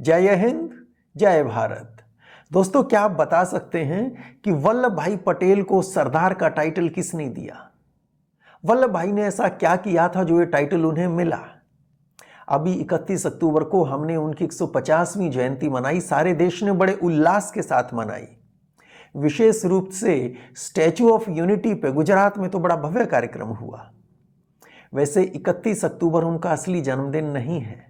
जय हिंद, जय भारत। दोस्तों, क्या आप बता सकते हैं कि वल्लभ भाई पटेल को सरदार का टाइटल किसने दिया? वल्लभ भाई ने ऐसा क्या किया था जो ये टाइटल उन्हें मिला? अभी 31 अक्टूबर को हमने उनकी 150वीं जयंती मनाई। सारे देश ने बड़े उल्लास के साथ मनाई। विशेष रूप से स्टैच्यू ऑफ यूनिटी पे गुजरात में तो बड़ा भव्य कार्यक्रम हुआ। वैसे 31 अक्टूबर उनका असली जन्मदिन नहीं है।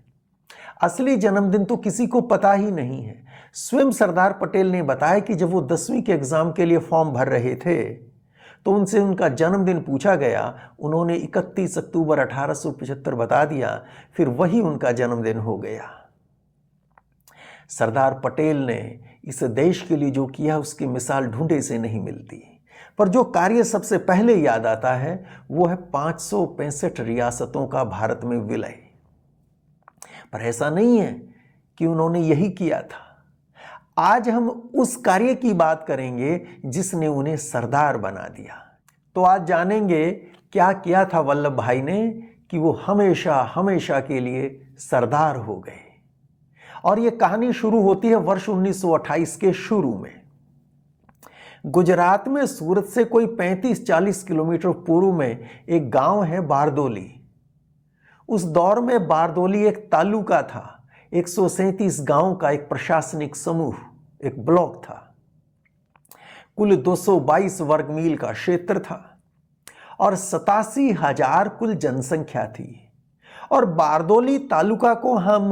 असली जन्मदिन तो किसी को पता ही नहीं है। स्वयं सरदार पटेल ने बताया कि जब वो 10वीं के एग्जाम के लिए फॉर्म भर रहे थे तो उनसे उनका जन्मदिन पूछा गया। उन्होंने 31 अक्टूबर 1875 बता दिया, फिर वही उनका जन्मदिन हो गया। सरदार पटेल ने इस देश के लिए जो किया उसकी मिसाल ढूंढे से नहीं मिलती। पर जो कार्य सबसे पहले याद आता है वो है 565 रियासतों का भारत में विलय। पर ऐसा नहीं है कि उन्होंने यही किया था। आज हम उस कार्य की बात करेंगे जिसने उन्हें सरदार बना दिया। तो आज जानेंगे क्या किया था वल्लभ भाई ने कि वो हमेशा हमेशा के लिए सरदार हो गए। और ये कहानी शुरू होती है वर्ष 1928 के शुरू में। गुजरात में सूरत से कोई 35-40 किलोमीटर पूर्व में एक गांव है बारदोली। उस दौर में बारदोली एक तालुका था। 137 गांव का एक प्रशासनिक समूह, एक ब्लॉक था। कुल 222 वर्ग मील का क्षेत्र था और 87,000 कुल जनसंख्या थी। और बारदोली तालुका को हम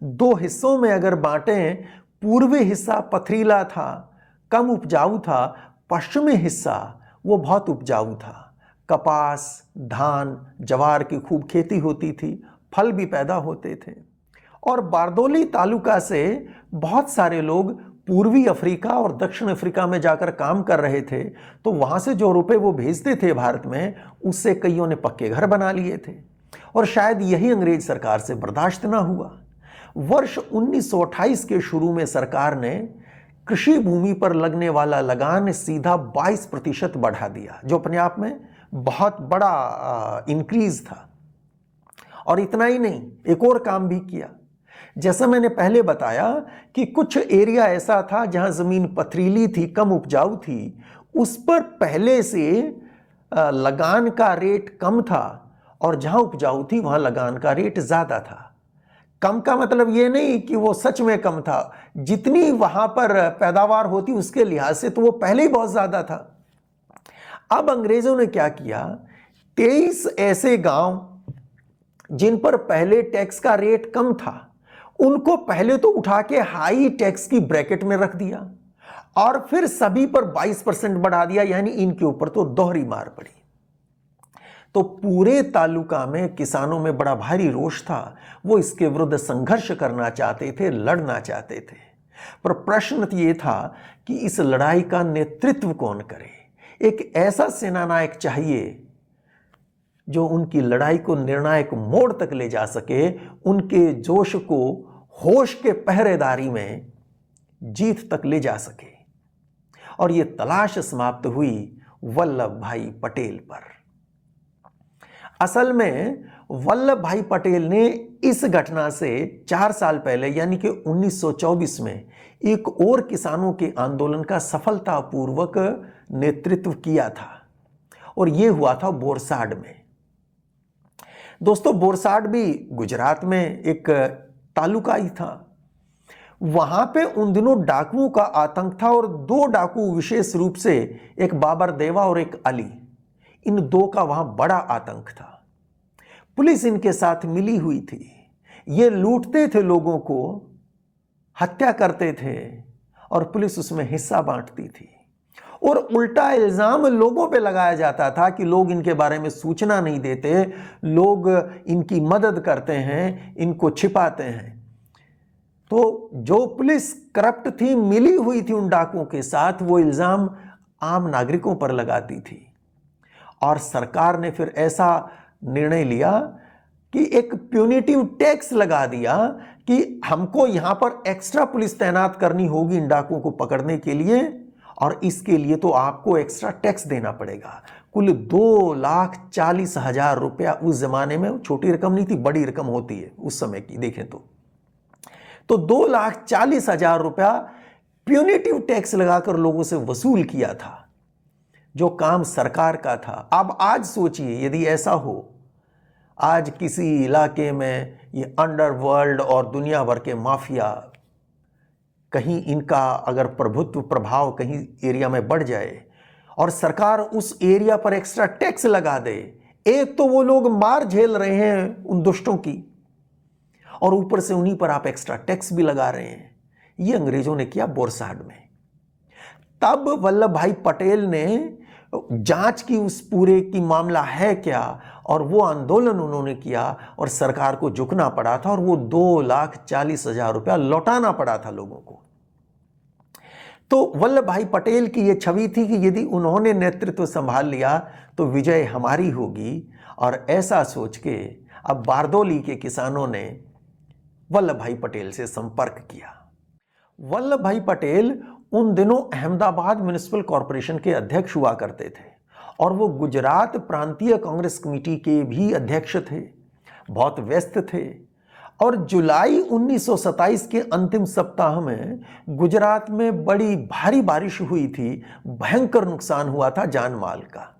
दो हिस्सों में अगर बांटें, पूर्वी हिस्सा पथरीला था, कम उपजाऊ था। पश्चिमी हिस्सा वो बहुत उपजाऊ था। कपास, धान, ज्वार की खूब खेती होती थी, फल भी पैदा होते थे। और बारदोली तालुका से बहुत सारे लोग पूर्वी अफ्रीका और दक्षिण अफ्रीका में जाकर काम कर रहे थे। तो वहाँ से जो रुपए वो भेजते थे भारत में, उससे कईयों ने पक्के घर बना लिए थे। और शायद यही अंग्रेज सरकार से बर्दाश्त ना हुआ। वर्ष 1928 के शुरू में सरकार ने कृषि भूमि पर लगने वाला लगान सीधा 22% बढ़ा दिया, जो अपने आप में बहुत बड़ा इंक्रीज था। और इतना ही नहीं, एक और काम भी किया। जैसा मैंने पहले बताया कि कुछ एरिया ऐसा था जहां जमीन पथरीली थी, कम उपजाऊ थी, उस पर पहले से लगान का रेट कम था। और जहां उपजाऊ थी वहां लगान का रेट ज्यादा था। कम का मतलब ये नहीं कि वो सच में कम था, जितनी वहां पर पैदावार होती उसके लिहाज से तो वो पहले ही बहुत ज्यादा था। अब अंग्रेजों ने क्या किया, 23 ऐसे गांव जिन पर पहले टैक्स का रेट कम था, उनको पहले तो उठा के हाई टैक्स की ब्रैकेट में रख दिया और फिर सभी पर 22% बढ़ा दिया। यानी इनके ऊपर तो दोहरी मार पड़ी। तो पूरे तालुका में किसानों में बड़ा भारी रोष था। वो इसके विरुद्ध संघर्ष करना चाहते थे, लड़ना चाहते थे। पर प्रश्न ये था कि इस लड़ाई का नेतृत्व कौन करे। एक ऐसा सेनानायक चाहिए जो उनकी लड़ाई को निर्णायक मोड़ तक ले जा सके, उनके जोश को होश के पहरेदारी में जीत तक ले जा सके। और ये तलाश समाप्त हुई वल्लभ भाई पटेल पर। असल में वल्लभ भाई पटेल ने इस घटना से 4 साल पहले यानी कि 1924 में एक और किसानों के आंदोलन का सफलतापूर्वक नेतृत्व किया था। और यह हुआ था बोरसाड में। दोस्तों, बोरसाड भी गुजरात में एक तालुका ही था। वहां पे उन दिनों डाकुओं का आतंक था और 2 डाकू विशेष रूप से, एक बाबर देवा और एक अली, इन 2 का वहां बड़ा आतंक था। पुलिस इनके साथ मिली हुई थी। ये लूटते थे लोगों को, हत्या करते थे और पुलिस उसमें हिस्सा बांटती थी। और उल्टा इल्जाम लोगों पे लगाया जाता था कि लोग इनके बारे में सूचना नहीं देते, लोग इनकी मदद करते हैं, इनको छिपाते हैं। तो जो पुलिस करप्ट थी, मिली हुई थी उन डाकुओं के साथ, वो इल्जाम आम नागरिकों पर लगाती थी। और सरकार ने फिर ऐसा निर्णय लिया कि एक प्यूनिटिव टैक्स लगा दिया कि हमको यहां पर एक्स्ट्रा पुलिस तैनात करनी होगी इन डाकुओं को पकड़ने के लिए, और इसके लिए तो आपको एक्स्ट्रा टैक्स देना पड़ेगा। कुल 2,40,000 रुपया। उस जमाने में छोटी रकम नहीं थी, बड़ी रकम होती है उस समय की देखें तो। तो 2,40,000 रुपया प्यूनिटिव टैक्स लगाकर लोगों से वसूल किया था, जो काम सरकार का था। अब आज सोचिए यदि ऐसा हो, आज किसी इलाके में ये अंडरवर्ल्ड और दुनिया भर के माफिया, कहीं इनका अगर प्रभुत्व प्रभाव कहीं एरिया में बढ़ जाए और सरकार उस एरिया पर एक्स्ट्रा टैक्स लगा दे, एक तो वो लोग मार झेल रहे हैं उन दुष्टों की, और ऊपर से उन्हीं पर आप एक्स्ट्रा टैक्स भी लगा रहे हैं। ये अंग्रेजों ने किया बोरसाड में। तब वल्लभ भाई पटेल ने जांच की उस पूरे की मामला है क्या, और वो आंदोलन उन्होंने किया और सरकार को झुकना पड़ा था और वो 2,40,000 रुपया लौटाना पड़ा था लोगों को। तो वल्लभ भाई पटेल की ये छवि थी कि यदि उन्होंने नेतृत्व संभाल लिया तो विजय हमारी होगी, और ऐसा सोच के अब बारदोली के किसानों ने वल्लभ भाई पटेल से संपर्क किया। वल्लभ भाई पटेल उन दिनों अहमदाबाद म्युनिसिपल कॉरपोरेशन के अध्यक्ष हुआ करते थे और वो गुजरात प्रांतीय कांग्रेस कमेटी के भी अध्यक्ष थे, बहुत व्यस्त थे। और जुलाई 1927 के अंतिम सप्ताह में गुजरात में बड़ी भारी बारिश हुई थी, भयंकर नुकसान हुआ था जान माल का।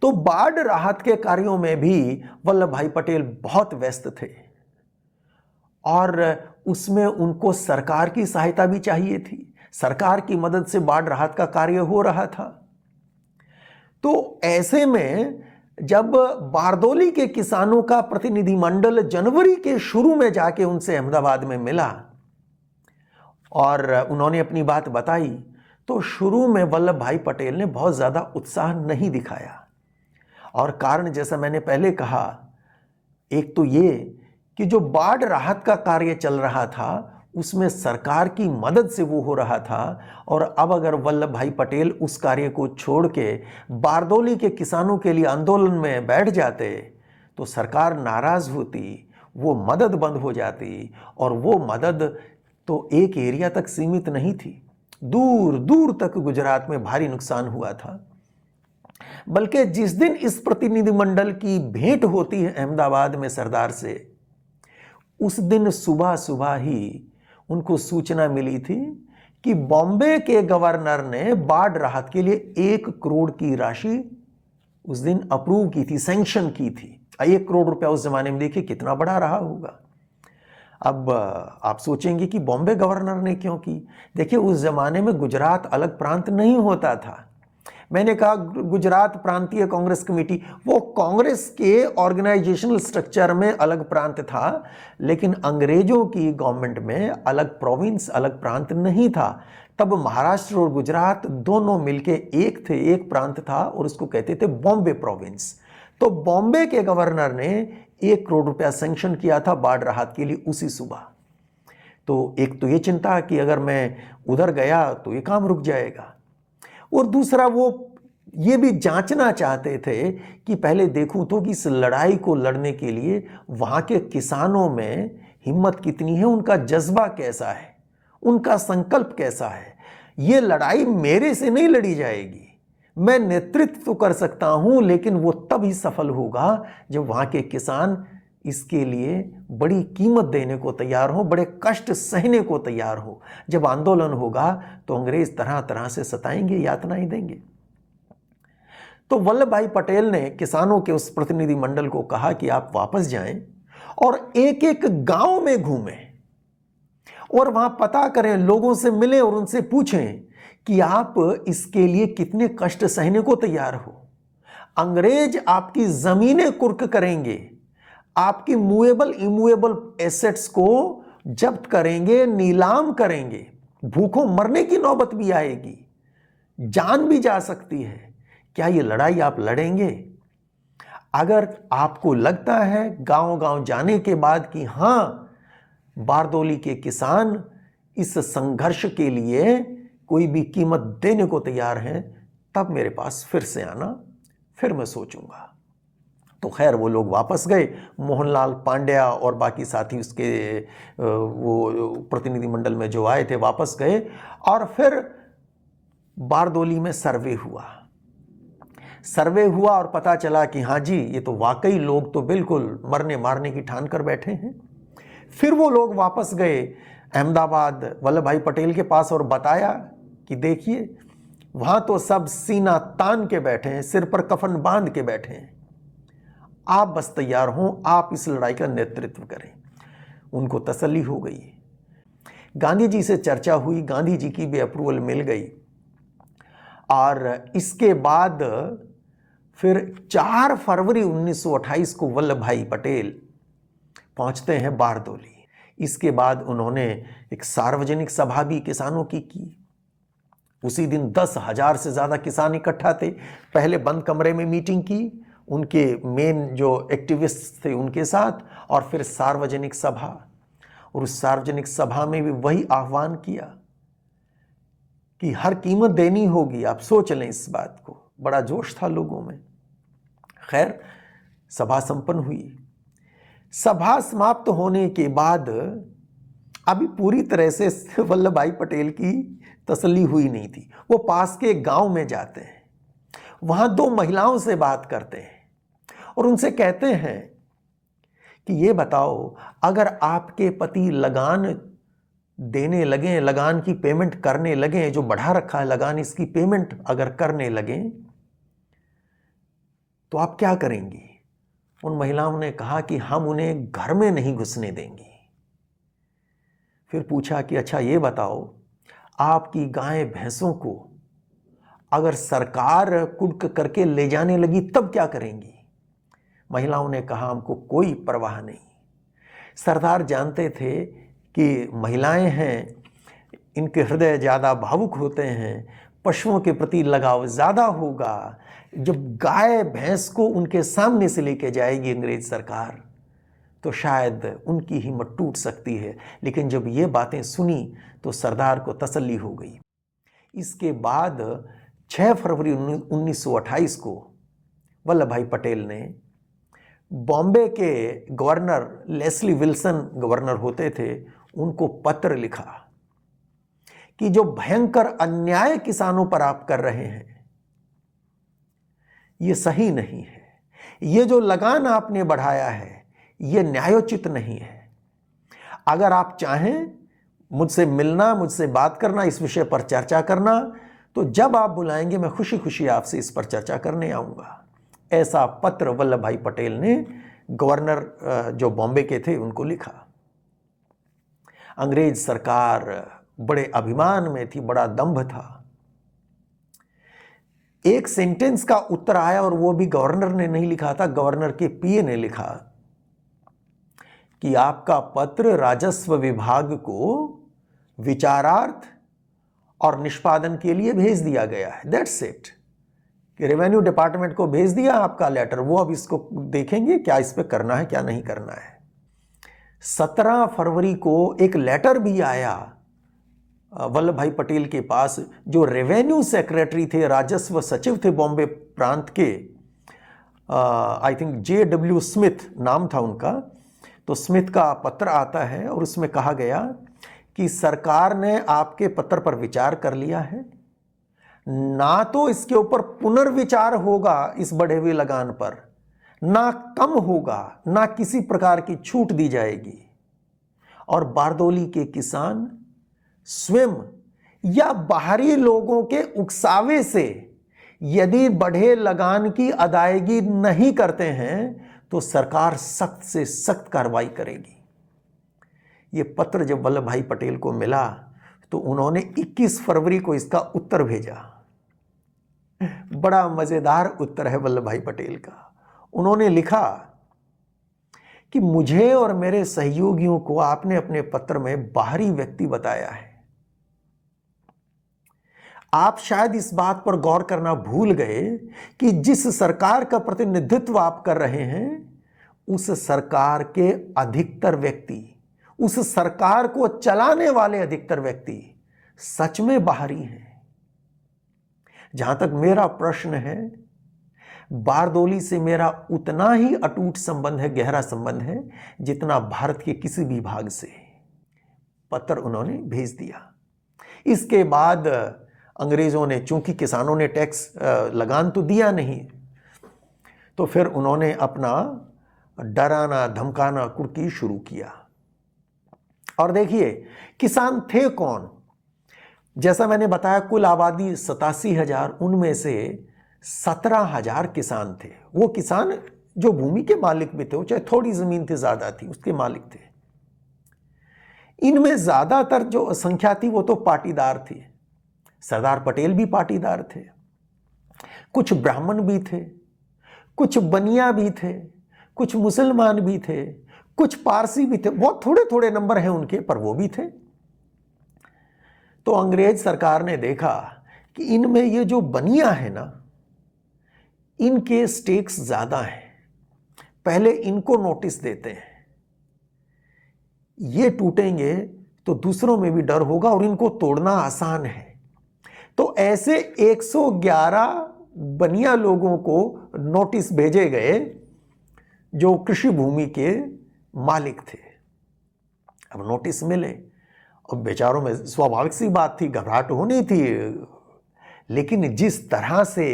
तो बाढ़ राहत के कार्यों में भी वल्लभ भाई पटेल बहुत व्यस्त थे और उसमें उनको सरकार की सहायता भी चाहिए थी। सरकार की मदद से बाढ़ राहत का कार्य हो रहा था। तो ऐसे में जब बारदोली के किसानों का प्रतिनिधिमंडल जनवरी के शुरू में जाके उनसे अहमदाबाद में मिला और उन्होंने अपनी बात बताई, तो शुरू में वल्लभ भाई पटेल ने बहुत ज़्यादा उत्साह नहीं दिखाया। और कारण जैसा मैंने पहले कहा, एक तो ये कि जो बाढ़ राहत का कार्य चल रहा था उसमें सरकार की मदद से वो हो रहा था, और अब अगर वल्लभ भाई पटेल उस कार्य को छोड़ के बारदोली के किसानों के लिए आंदोलन में बैठ जाते तो सरकार नाराज होती, वो मदद बंद हो जाती। और वो मदद तो एक एरिया तक सीमित नहीं थी, दूर दूर तक गुजरात में भारी नुकसान हुआ था। बल्कि जिस दिन इस प्रतिनिधिमंडल की भेंट होती है अहमदाबाद में सरदार से, उस दिन सुबह सुबह ही उनको सूचना मिली थी कि बॉम्बे के गवर्नर ने बाढ़ राहत के लिए 1 करोड़ की राशि उस दिन अप्रूव की थी, सैंक्शन की थी। 1 करोड़ रुपया उस जमाने में देखिए कितना बड़ा रहा होगा। अब आप सोचेंगे कि बॉम्बे गवर्नर ने क्यों की। देखिए उस जमाने में गुजरात अलग प्रांत नहीं होता था। मैंने कहा गुजरात प्रांतीय कांग्रेस कमेटी, वो कांग्रेस के ऑर्गेनाइजेशनल स्ट्रक्चर में अलग प्रांत था, लेकिन अंग्रेजों की गवर्नमेंट में अलग प्रोविंस, अलग प्रांत नहीं था। तब महाराष्ट्र और गुजरात दोनों मिलके एक थे, एक प्रांत था, और उसको कहते थे बॉम्बे प्रोविंस। तो बॉम्बे के गवर्नर ने 1 करोड़ रुपया सैंक्शन किया था बाढ़ राहत के लिए उसी सुबह। तो एक तो ये चिंता कि अगर मैं उधर गया तो ये काम रुक जाएगा, और दूसरा वो ये भी जांचना चाहते थे कि पहले देखूं तो कि इस लड़ाई को लड़ने के लिए वहाँ के किसानों में हिम्मत कितनी है, उनका जज्बा कैसा है, उनका संकल्प कैसा है। ये लड़ाई मेरे से नहीं लड़ी जाएगी, मैं नेतृत्व तो कर सकता हूँ, लेकिन वो तब ही सफल होगा जब वहाँ के किसान इसके लिए बड़ी कीमत देने को तैयार हो, बड़े कष्ट सहने को तैयार हो। जब आंदोलन होगा तो अंग्रेज तरह तरह से सताएंगे, यातनाएं देंगे। तो वल्लभ भाई पटेल ने किसानों के उस प्रतिनिधिमंडल को कहा कि आप वापस जाएं और एक एक गांव में घूमें और वहां पता करें, लोगों से मिलें और उनसे पूछें कि आप इसके लिए कितने कष्ट सहने को तैयार हो। अंग्रेज आपकी जमीनें कुर्क करेंगे, आपकी मूवेबल इमूवेबल एसेट्स को जब्त करेंगे, नीलाम करेंगे, भूखों मरने की नौबत भी आएगी, जान भी जा सकती है। क्या ये लड़ाई आप लड़ेंगे? अगर आपको लगता है गांव गांव जाने के बाद कि हां, बारदोली के किसान इस संघर्ष के लिए कोई भी कीमत देने को तैयार हैं, तब मेरे पास फिर से आना, फिर मैं सोचूंगा। तो खैर वो लोग वापस गए, मोहनलाल पांड्या और बाकी साथी उसके वो प्रतिनिधिमंडल में जो आए थे वापस गए, और फिर बारदोली में सर्वे हुआ और पता चला कि हाँ जी, ये तो वाकई लोग तो बिल्कुल मरने मारने की ठान कर बैठे हैं। फिर वो लोग वापस गए अहमदाबाद वल्लभ भाई पटेल के पास और बताया कि देखिए वहां तो सब सीना तान के बैठे हैं, सिर पर कफन बांध के बैठे हैं, आप बस तैयार हों, आप इस लड़ाई का नेतृत्व करें। उनको तसल्ली हो गई। गांधी जी से चर्चा हुई, गांधी जी की भी अप्रूवल मिल गई और इसके बाद फिर 4 फरवरी 1928 को वल्लभ भाई पटेल पहुंचते हैं बारदोली। इसके बाद उन्होंने एक सार्वजनिक सभा भी किसानों की। उसी दिन 10,000 से ज़्यादा किसान इकट्ठा थे। पहले बंद कमरे में मीटिंग की उनके मेन जो एक्टिविस्ट थे उनके साथ, और फिर सार्वजनिक सभा, और उस सार्वजनिक सभा में भी वही आह्वान किया कि हर कीमत देनी होगी। आप सोच लें इस बात को, बड़ा जोश था लोगों में। खैर, सभा संपन्न हुई। सभा समाप्त होने के बाद अभी पूरी तरह से वल्लभ भाई पटेल की तसल्ली हुई नहीं थी। वो पास के गांव में जाते हैं, वहां 2 महिलाओं से बात करते हैं और उनसे कहते हैं कि ये बताओ, अगर आपके पति लगान देने लगे, लगान की पेमेंट करने लगे, जो बढ़ा रखा है लगान, इसकी पेमेंट अगर करने लगे तो आप क्या करेंगी? उन महिलाओं ने कहा कि हम उन्हें घर में नहीं घुसने देंगे। फिर पूछा कि अच्छा ये बताओ, आपकी गाय भैंसों को अगर सरकार कुर्क करके ले जाने लगी तब क्या करेंगी? महिलाओं ने कहा हमको कोई परवाह नहीं। सरदार जानते थे कि महिलाएं हैं, इनके हृदय ज़्यादा भावुक होते हैं, पशुओं के प्रति लगाव ज़्यादा होगा। जब गाय भैंस को उनके सामने से लेके जाएगी अंग्रेज सरकार तो शायद उनकी हिम्मत टूट सकती है। लेकिन जब ये बातें सुनी तो सरदार को तसल्ली हो गई। इसके बाद 6 फरवरी 1928 को वल्लभ भाई पटेल ने बॉम्बे के गवर्नर लेस्ली विल्सन गवर्नर होते थे, उनको पत्र लिखा कि जो भयंकर अन्याय किसानों पर आप कर रहे हैं ये सही नहीं है। ये जो लगान आपने बढ़ाया है ये न्यायोचित नहीं है। अगर आप चाहें मुझसे मिलना, मुझसे बात करना, इस विषय पर चर्चा करना, तो जब आप बुलाएंगे मैं खुशी खुशी आपसे इस पर चर्चा करने आऊँगा। ऐसा पत्र वल्लभ भाई पटेल ने गवर्नर जो बॉम्बे के थे उनको लिखा। अंग्रेज सरकार बड़े अभिमान में थी, बड़ा दंभ था। एक सेंटेंस का उत्तर आया और वो भी गवर्नर ने नहीं लिखा था, गवर्नर के पीए ने लिखा कि आपका पत्र राजस्व विभाग को विचारार्थ और निष्पादन के लिए भेज दिया गया है। That's it. कि रेवेन्यू डिपार्टमेंट को भेज दिया आपका लेटर, वो अब इसको देखेंगे क्या इस पे करना है क्या नहीं करना है। 17 फरवरी को एक लेटर भी आया वल्लभ भाई पटेल के पास, जो रेवेन्यू सेक्रेटरी थे, राजस्व सचिव थे बॉम्बे प्रांत के, आई थिंक JW स्मिथ नाम था उनका। तो स्मिथ का पत्र आता है और उसमें कहा गया कि सरकार ने आपके पत्र पर विचार कर लिया है, ना तो इसके ऊपर पुनर्विचार होगा इस बढ़े हुए लगान पर, ना कम होगा, ना किसी प्रकार की छूट दी जाएगी। और बारदोली के किसान स्वयं या बाहरी लोगों के उकसावे से यदि बढ़े लगान की अदायगी नहीं करते हैं तो सरकार सख्त से सख्त कार्रवाई करेगी। ये पत्र जब वल्लभ भाई पटेल को मिला तो उन्होंने 21 फरवरी को इसका उत्तर भेजा। बड़ा मजेदार उत्तर है वल्लभ भाई पटेल का। उन्होंने लिखा कि मुझे और मेरे सहयोगियों को आपने अपने पत्र में बाहरी व्यक्ति बताया है। आप शायद इस बात पर गौर करना भूल गए कि जिस सरकार का प्रतिनिधित्व आप कर रहे हैं उस सरकार के अधिकतर व्यक्ति, उस सरकार को चलाने वाले अधिकतर व्यक्ति सच में बाहरी हैं। जहां तक मेरा प्रश्न है, बारदोली से मेरा उतना ही अटूट संबंध है, गहरा संबंध है, जितना भारत के किसी भी भाग से। पत्र उन्होंने भेज दिया। इसके बाद अंग्रेजों ने, चूंकि किसानों ने टैक्स लगान तो दिया नहीं, तो फिर उन्होंने अपना डराना धमकाना कुर्की शुरू किया। और देखिए किसान थे कौन। जैसा मैंने बताया कुल आबादी 87,000, उनमें से 17,000 किसान थे। वो किसान जो भूमि के मालिक भी थे, वो चाहे थोड़ी जमीन थी ज्यादा थी, उसके मालिक थे। इनमें ज्यादातर जो संख्या थी वो तो पाटीदार थी। सरदार पटेल भी पाटीदार थे, कुछ ब्राह्मण भी थे, कुछ बनिया भी थे, कुछ मुसलमान भी थे, कुछ पारसी भी थे। बहुत थोड़े थोड़े नंबर हैं उनके, पर वो भी थे। तो अंग्रेज सरकार ने देखा कि इनमें ये जो बनिया है ना, इनके स्टेक्स ज्यादा हैं, पहले इनको नोटिस देते हैं। ये टूटेंगे तो दूसरों में भी डर होगा और इनको तोड़ना आसान है। तो ऐसे 111 बनिया लोगों को नोटिस भेजे गए जो कृषि भूमि के मालिक थे। अब नोटिस मिले और बेचारों में स्वाभाविक सी बात थी, घबराहट होनी थी। लेकिन जिस तरह से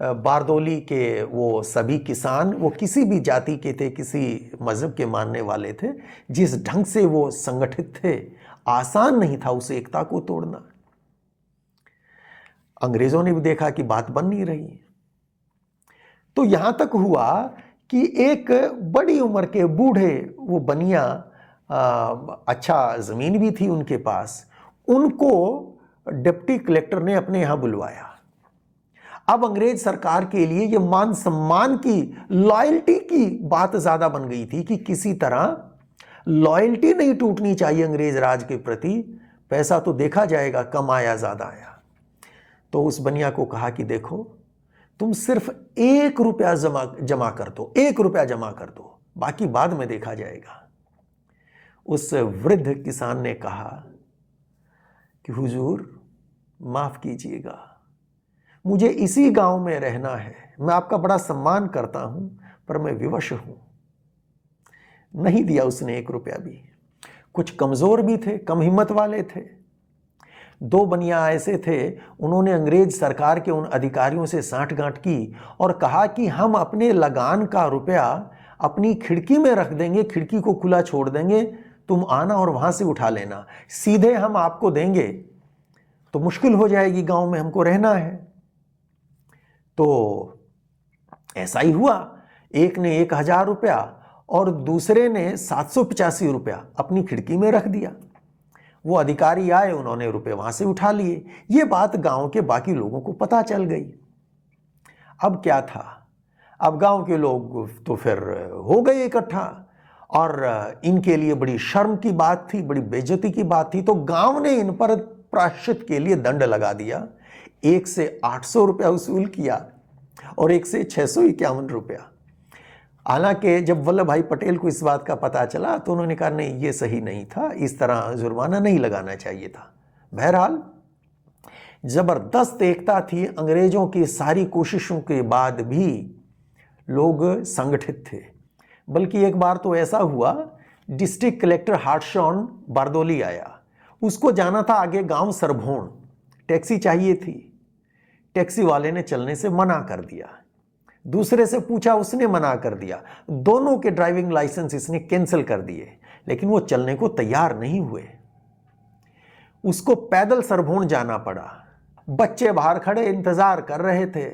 बारदोली के वो सभी किसान, वो किसी भी जाति के थे, किसी मजहब के मानने वाले थे, जिस ढंग से वो संगठित थे, आसान नहीं था उस एकता को तोड़ना। अंग्रेजों ने भी देखा कि बात बन नहीं रही। तो यहां तक हुआ कि एक बड़ी उम्र के बूढ़े वो बनिया, अच्छा जमीन भी थी उनके पास, उनको डिप्टी कलेक्टर ने अपने यहां बुलवाया। अब अंग्रेज सरकार के लिए ये मान सम्मान की, लॉयल्टी की बात ज्यादा बन गई थी कि किसी तरह लॉयल्टी नहीं टूटनी चाहिए अंग्रेज राज के प्रति। पैसा तो देखा जाएगा कम आया ज्यादा आया। तो उस बनिया को कहा कि देखो तुम सिर्फ 1 रुपया जमा कर दो, 1 रुपया जमा कर दो, बाकी बाद में देखा जाएगा। उस वृद्ध किसान ने कहा कि हुजूर माफ कीजिएगा, मुझे इसी गांव में रहना है, मैं आपका बड़ा सम्मान करता हूं, पर मैं विवश हूं। नहीं दिया उसने 1 रुपया भी। कुछ कमजोर भी थे, कम हिम्मत वाले थे। 2 बनिया ऐसे थे, उन्होंने अंग्रेज सरकार के उन अधिकारियों से सांठगांठ की और कहा कि हम अपने लगान का रुपया अपनी खिड़की में रख देंगे, खिड़की को खुला छोड़ देंगे, तुम आना और वहां से उठा लेना। सीधे हम आपको देंगे तो मुश्किल हो जाएगी, गांव में हमको रहना है। तो ऐसा ही हुआ। एक ने 1,000 रुपया और दूसरे ने 785 रुपया अपनी खिड़की में रख दिया। वो अधिकारी आए, उन्होंने रुपए वहां से उठा लिए। ये बात गांव के बाकी लोगों को पता चल गई। अब क्या था, अब गांव के लोग तो फिर हो गए इकट्ठा और इनके लिए बड़ी शर्म की बात थी, बड़ी बेइज्जती की बात थी। तो गांव ने इन पर प्रायश्चित के लिए दंड लगा दिया। एक से 800 रुपया वसूल किया और एक से 651 रुपया। हालांकि जब वल्लभ भाई पटेल को इस बात का पता चला तो उन्होंने कहा नहीं, ये सही नहीं था, इस तरह जुर्माना नहीं लगाना चाहिए था। बहरहाल जबरदस्त एकता थी। अंग्रेजों की सारी कोशिशों के बाद भी लोग संगठित थे। बल्कि एक बार तो ऐसा हुआ, डिस्ट्रिक्ट कलेक्टर हार्टशॉन बारदोली आया। उसको जाना था आगे गांव सरभोण, टैक्सी चाहिए थी। टैक्सी वाले ने चलने से मना कर दिया। दूसरे से पूछा, उसने मना कर दिया। दोनों के ड्राइविंग लाइसेंस इसने कैंसिल कर दिए, लेकिन वो चलने को तैयार नहीं हुए। उसको पैदल सरभोण जाना पड़ा। बच्चे बाहर खड़े इंतजार कर रहे थे।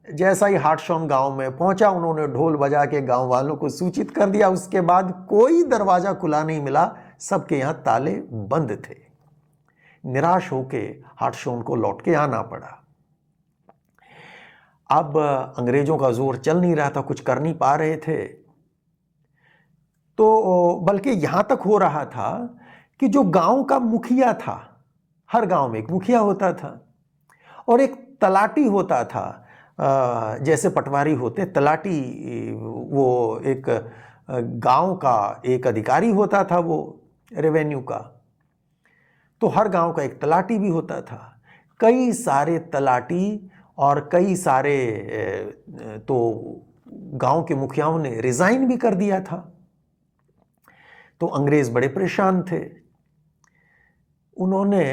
जैसा ही हार्टशॉन गांव में पहुंचा, उन्होंने ढोल बजा के गांव वालों को सूचित कर दिया। उसके बाद कोई दरवाजा खुला नहीं मिला, सबके यहां ताले बंद थे। निराश होके हार्टशॉन को लौट के आना पड़ा। अब अंग्रेजों का जोर चल नहीं रहा था, कुछ कर नहीं पा रहे थे। तो बल्कि यहां तक हो रहा था कि जो गांव का मुखिया था, हर गांव में एक मुखिया होता था और एक तलाटी होता था। जैसे पटवारी होते, तलाटी वो एक गांव का एक अधिकारी होता था, वो रेवेन्यू का। तो हर गांव का एक तलाटी भी होता था। कई सारे तलाटी और कई सारे तो गांव के मुखियाओं ने रिजाइन भी कर दिया था। तो अंग्रेज बड़े परेशान थे। उन्होंने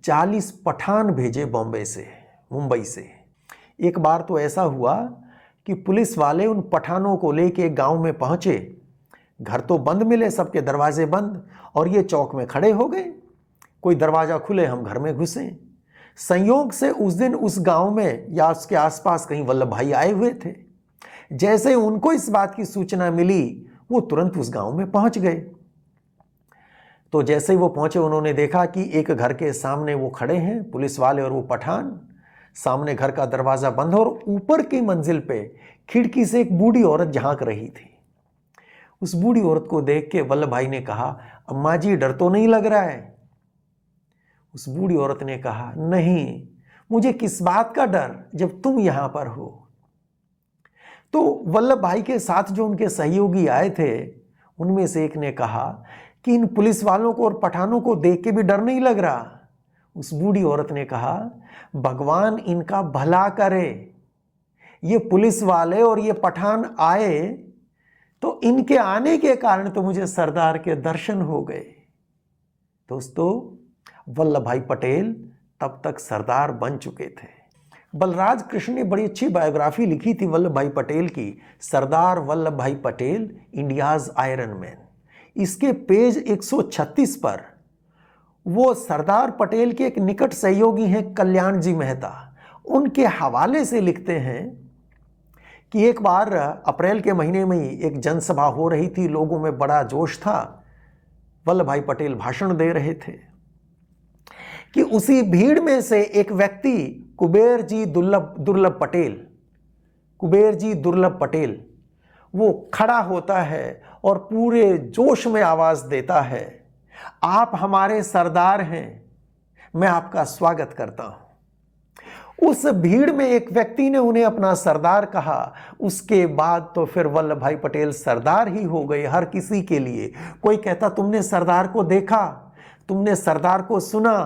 40 पठान भेजे बॉम्बे से, मुंबई से। एक बार तो ऐसा हुआ कि पुलिस वाले उन पठानों को लेके गांव में पहुंचे। घर तो बंद मिले, सबके दरवाजे बंद, और ये चौक में खड़े हो गए। कोई दरवाजा खुले, हम घर में घुसे। संयोग से उस दिन उस गांव में या उसके आसपास कहीं वल्लभ भाई आए हुए थे। जैसे उनको इस बात की सूचना मिली, वो तुरंत उस गांव में पहुंच गए। तो जैसे ही वो पहुंचे, उन्होंने देखा कि एक घर के सामने वो खड़े हैं, पुलिस वाले और वो पठान। सामने घर का दरवाजा बंद है और ऊपर की मंजिल पे खिड़की से एक बूढ़ी औरत झांक रही थी। उस बूढ़ी औरत को देख के वल्लभ भाई ने कहा, अम्मा जी डर तो नहीं लग रहा है? उस बूढ़ी औरत ने कहा, नहीं, मुझे किस बात का डर जब तुम यहां पर हो। तो वल्लभ भाई के साथ जो उनके सहयोगी आए थे, उनमें से एक ने कहा कि इन पुलिस वालों को और पठानों को देख के भी डर नहीं लग रहा। उस बूढ़ी औरत ने कहा, भगवान इनका भला करे, ये पुलिस वाले और ये पठान आए तो इनके आने के कारण तो मुझे सरदार के दर्शन हो गए। दोस्तों, वल्लभ भाई पटेल तब तक सरदार बन चुके थे। बलराज कृष्ण ने बड़ी अच्छी बायोग्राफी लिखी थी वल्लभ भाई पटेल की, सरदार वल्लभ भाई पटेल इंडियाज आयरन मैन। इसके पेज 136 पर वो सरदार पटेल के एक निकट सहयोगी हैं कल्याण जी मेहता, उनके हवाले से लिखते हैं कि एक बार अप्रैल के महीने में ही एक जनसभा हो रही थी, लोगों में बड़ा जोश था, वल्लभ भाई पटेल भाषण दे रहे थे कि उसी भीड़ में से एक व्यक्ति कुबेर जी दुर्लभ पटेल वो खड़ा होता है और पूरे जोश में आवाज देता है, आप हमारे सरदार हैं, मैं आपका स्वागत करता हूं। उस भीड़ में एक व्यक्ति ने उन्हें अपना सरदार कहा। उसके बाद तो फिर वल्लभ भाई पटेल सरदार ही हो गए हर किसी के लिए। कोई कहता, तुमने सरदार को देखा, तुमने सरदार को सुना,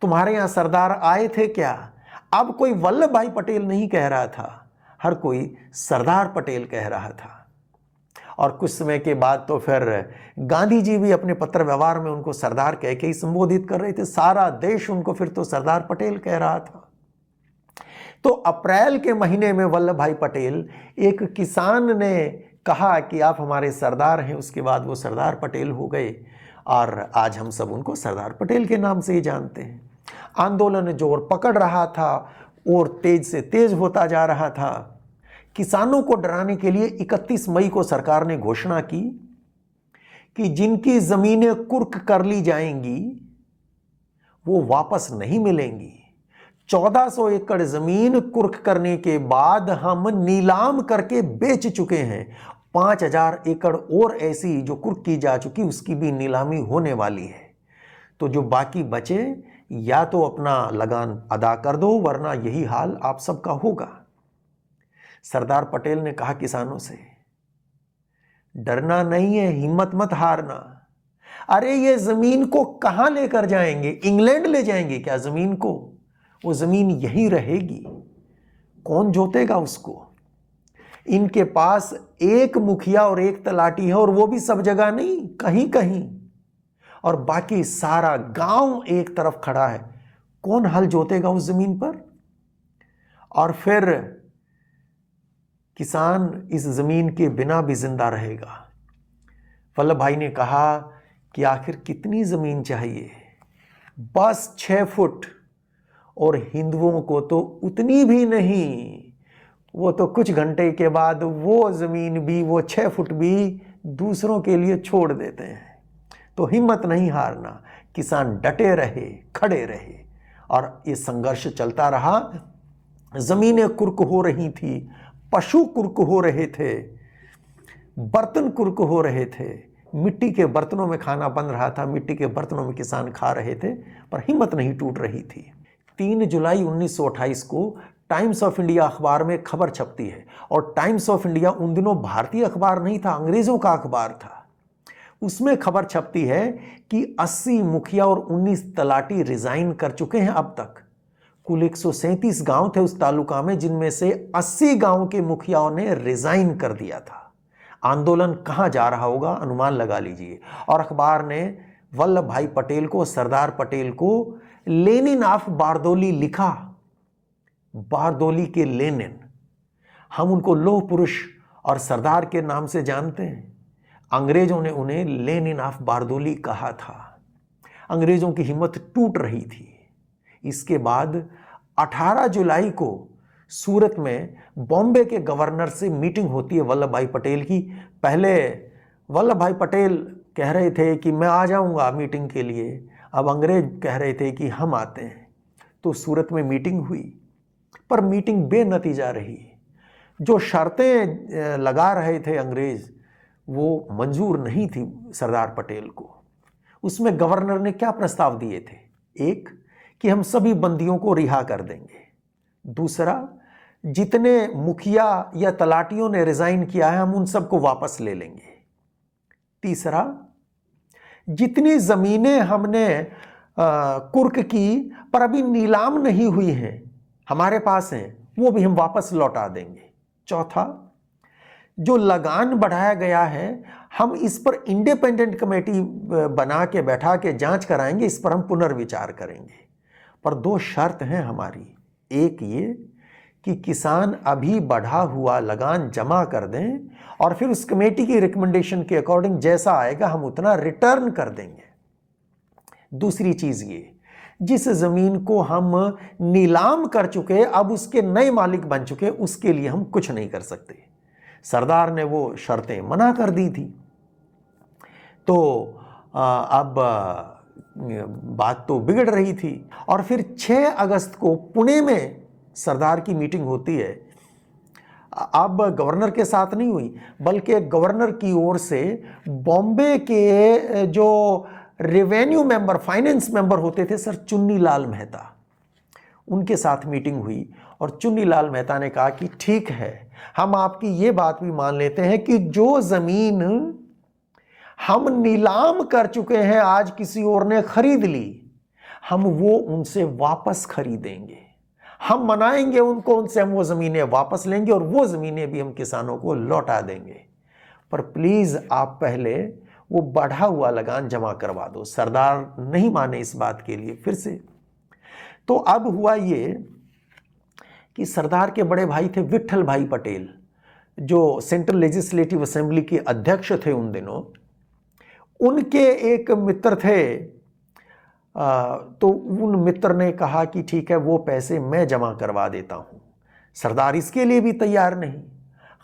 तुम्हारे यहां सरदार आए थे क्या? अब कोई वल्लभ भाई पटेल नहीं कह रहा था, हर कोई सरदार पटेल कह रहा था। और कुछ समय के बाद तो फिर गांधी जी भी अपने पत्र व्यवहार में उनको सरदार कह के ही संबोधित कर रहे थे। सारा देश उनको फिर तो सरदार पटेल कह रहा था। तो अप्रैल के महीने में वल्लभ भाई पटेल, एक किसान ने कहा कि आप हमारे सरदार हैं, उसके बाद वो सरदार पटेल हो गए और आज हम सब उनको सरदार पटेल के नाम से ही जानते हैं। आंदोलन जोर पकड़ रहा था और तेज से तेज होता जा रहा था। किसानों को डराने के लिए 31 मई को सरकार ने घोषणा की कि जिनकी जमीनें कुर्क कर ली जाएंगी वो वापस नहीं मिलेंगी। 1400 एकड़ जमीन कुर्क करने के बाद हम नीलाम करके बेच चुके हैं। 5000 एकड़ और ऐसी जो कुर्क की जा चुकी, उसकी भी नीलामी होने वाली है। तो जो बाकी बचे, या तो अपना लगान अदा कर दो, वरना यही हाल आप सबका होगा। सरदार पटेल ने कहा किसानों से, डरना नहीं है, हिम्मत मत हारना। अरे ये जमीन को कहां लेकर जाएंगे? इंग्लैंड ले जाएंगे क्या जमीन को? वो जमीन यहीं रहेगी। कौन जोतेगा उसको? इनके पास एक मुखिया और एक तलाटी है, और वो भी सब जगह नहीं, कहीं कहीं, और बाकी सारा गांव एक तरफ खड़ा है। कौन हल जोतेगा उस जमीन पर? और फिर किसान इस जमीन के बिना भी जिंदा रहेगा। वल्लभ भाई ने कहा कि आखिर कितनी जमीन चाहिए? बस 6 फुट, और हिंदुओं को तो उतनी भी नहीं। वो तो कुछ घंटे के बाद वो जमीन भी, वो 6 फुट भी दूसरों के लिए छोड़ देते हैं। तो हिम्मत नहीं हारना, किसान डटे रहे, खड़े रहे, और ये संघर्ष चलता रहा। जमीनें कुर्क हो रही थी, पशु कुर्क हो रहे थे, बर्तन कुर्क हो रहे थे, मिट्टी के बर्तनों में खाना बन रहा था, मिट्टी के बर्तनों में किसान खा रहे थे, पर हिम्मत नहीं टूट रही थी। 3 जुलाई 1928 को टाइम्स ऑफ इंडिया अखबार में खबर छपती है, और टाइम्स ऑफ इंडिया उन दिनों भारतीय अखबार नहीं था, अंग्रेजों का अखबार था। उसमें खबर छपती है कि 80 मुखिया और 19 तलाटी रिजाइन कर चुके हैं अब तक। कुल 137 गांव थे उस तालुका में, जिनमें से 80 गांव के मुखियाओं ने रिजाइन कर दिया था। आंदोलन कहां जा रहा होगा अनुमान लगा लीजिए। और अखबार ने वल्लभ भाई पटेल को, सरदार पटेल को, लेनिन ऑफ बारदोली लिखा। बारदोली के लेनिन, हम उनको लौह पुरुष और सरदार के नाम से जानते हैं। अंग्रेजों ने उन्हें लेनिन ऑफ बारदोली कहा था। अंग्रेजों की हिम्मत टूट रही थी। इसके बाद 18 जुलाई को सूरत में बॉम्बे के गवर्नर से मीटिंग होती है वल्लभ भाई पटेल की। पहले वल्लभ भाई पटेल कह रहे थे कि मैं आ जाऊंगा मीटिंग के लिए, अब अंग्रेज कह रहे थे कि हम आते हैं। तो सूरत में मीटिंग हुई, पर मीटिंग बेनतीजा रही। जो शर्तें लगा रहे थे अंग्रेज वो मंजूर नहीं थी सरदार पटेल को। उसमें गवर्नर ने क्या प्रस्ताव दिए थे? एक, कि हम सभी बंदियों को रिहा कर देंगे। दूसरा, जितने मुखिया या तलाटियों ने रिजाइन किया है हम उन सबको वापस ले लेंगे। तीसरा, जितनी जमीनें हमने कुर्क की पर अभी नीलाम नहीं हुई हैं, हमारे पास हैं, वो भी हम वापस लौटा देंगे। चौथा, जो लगान बढ़ाया गया है हम इस पर इंडिपेंडेंट कमेटी बना के बैठा के जांच कराएंगे, इस पर हम पुनर्विचार करेंगे। पर 2 शर्त हैं हमारी। एक ये कि किसान अभी बढ़ा हुआ लगान जमा कर दें और फिर उस कमेटी की रिकमेंडेशन के अकॉर्डिंग जैसा आएगा हम उतना रिटर्न कर देंगे। दूसरी चीज ये, जिस जमीन को हम नीलाम कर चुके, अब उसके नए मालिक बन चुके, उसके लिए हम कुछ नहीं कर सकते। सरदार ने वो शर्तें मना कर दी थी। तो अब बात तो बिगड़ रही थी। और फिर 6 अगस्त को पुणे में सरदार की मीटिंग होती है। अब गवर्नर के साथ नहीं हुई, बल्कि गवर्नर की ओर से बॉम्बे के जो रेवेन्यू मेंबर, फाइनेंस मेंबर होते थे सर चुन्नीलाल मेहता, उनके साथ मीटिंग हुई। और चुन्नीलाल मेहता ने कहा कि ठीक है, हम आपकी ये बात भी मान लेते हैं कि जो जमीन हम नीलाम कर चुके हैं, आज किसी और ने खरीद ली, हम वो उनसे वापस खरीदेंगे, हम मनाएंगे उनको, उनसे हम वो ज़मीनें वापस लेंगे और वो ज़मीनें भी हम किसानों को लौटा देंगे। पर प्लीज़ आप पहले वो बढ़ा हुआ लगान जमा करवा दो। सरदार नहीं माने इस बात के लिए फिर से। तो अब हुआ ये कि सरदार के बड़े भाई थे विट्ठल भाई पटेल, जो सेंट्रल लेजिस्लेटिव असेंबली के अध्यक्ष थे उन दिनों। उनके एक मित्र थे, तो उन मित्र ने कहा कि ठीक है वो पैसे मैं जमा करवा देता हूँ। सरदार इसके लिए भी तैयार नहीं।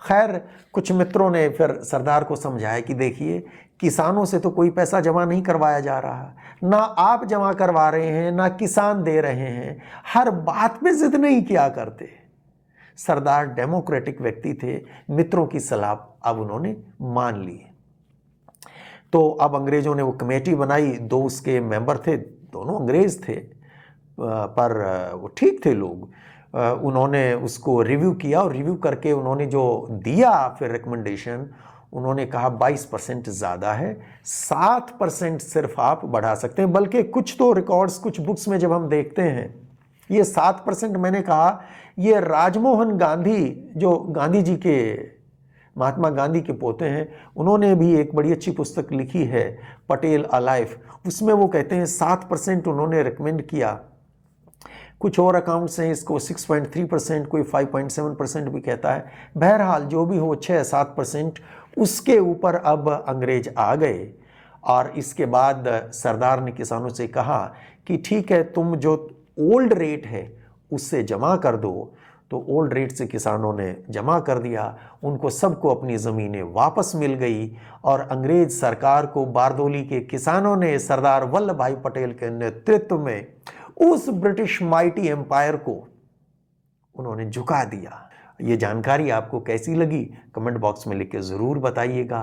खैर कुछ मित्रों ने फिर सरदार को समझाया कि देखिए किसानों से तो कोई पैसा जमा नहीं करवाया जा रहा, ना आप जमा करवा रहे हैं ना किसान दे रहे हैं, हर बात पे जिद नहीं किया करते। सरदार डेमोक्रेटिक व्यक्ति थे, मित्रों की सलाह अब उन्होंने मान ली। तो अब अंग्रेजों ने वो कमेटी बनाई। 2 उसके मेंबर थे, दोनों अंग्रेज थे, पर वो ठीक थे लोग। उन्होंने उसको रिव्यू किया और रिव्यू करके उन्होंने जो दिया फिर रिकमेंडेशन, उन्होंने कहा 22% ज़्यादा है, 7% सिर्फ आप बढ़ा सकते हैं। बल्कि कुछ तो रिकॉर्ड्स, कुछ बुक्स में जब हम देखते हैं ये 7%, मैंने कहा ये राजमोहन गांधी, जो गांधी जी के, महात्मा गांधी के पोते हैं, उन्होंने भी एक बड़ी अच्छी पुस्तक लिखी है पटेल अ लाइफ, उसमें वो कहते हैं 7% उन्होंने रिकमेंड किया। कुछ और अकाउंट्स हैं इसको 6.3%, कोई 5.7% भी कहता है। बहरहाल जो भी हो 6-7%, उसके ऊपर अब अंग्रेज आ गए। और इसके बाद सरदार ने किसानों से कहा कि ठीक है तुम जो ओल्ड रेट है उससे जमा कर दो। तो ओल्ड रेट से किसानों ने जमा कर दिया, उनको सबको अपनी ज़मीनें वापस मिल गई। और अंग्रेज सरकार को बारदोली के किसानों ने सरदार वल्लभ भाई पटेल के नेतृत्व में उस ब्रिटिश माइटी एम्पायर को उन्होंने झुका दिया। ये जानकारी आपको कैसी लगी कमेंट बॉक्स में लिख के ज़रूर बताइएगा।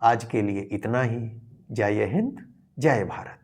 आज के लिए इतना ही। जय हिंद, जय भारत।